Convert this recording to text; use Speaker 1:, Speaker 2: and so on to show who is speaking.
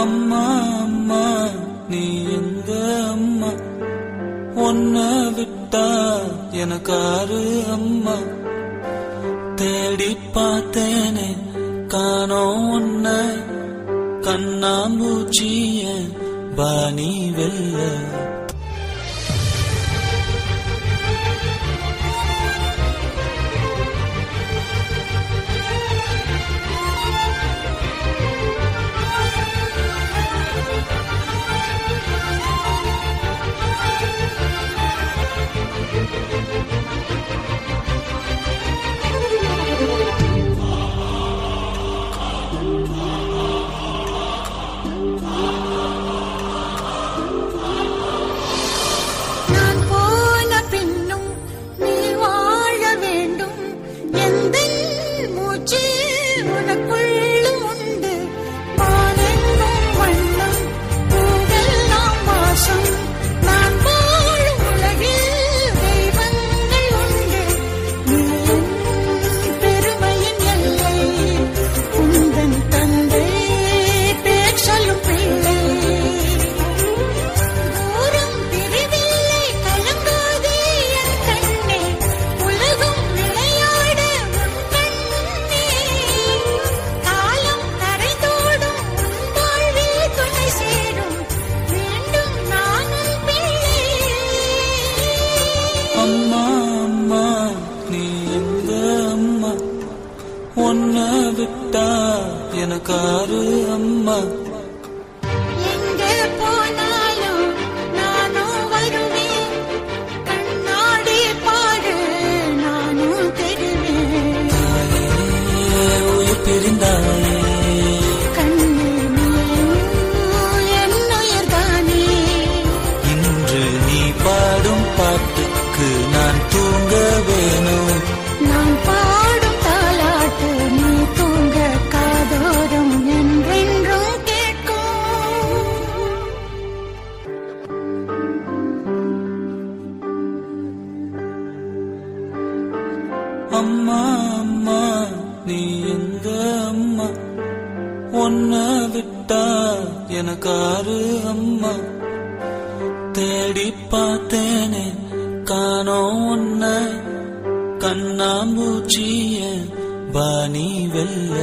Speaker 1: அம்மா அம்மா நீ எங்க அம்மா, உன்னை விட்டா எனக்காரு அம்மா. தேடி பார்த்தேனே காணோம் உன்னை, கண்ணாம்பூச்சிய பாணி வெல்ல. அம்மா அம்மா நீ எங்க அம்மா, உன்னை விட்டா எனக்காரு அம்மா.
Speaker 2: எங்கே போனாலும் நானும் வருவேன், கண்ணாடி பாடு நானும் தெரிவேன்.
Speaker 1: தாயே உயிர் பிரிந்தாயே,
Speaker 2: கண்ணே என்னுயிர் தானே.
Speaker 1: இன்று நீ பாடும் பாட்டுக்கு நான் தூங்க வேணும்.
Speaker 2: நான் பாடும் தாலாட்டு நீ தூங்க காதோரம் என்றென்றும் கேட்கும்.
Speaker 1: அம்மா அம்மா நீ எங்க அம்மா, உன்னை விட்டா எனக்காரு அம்மா. தேடி பார்த்தேனே காணோம் உன்னை, கண்ணாம்பூச்சிய பாணி வெல்ல.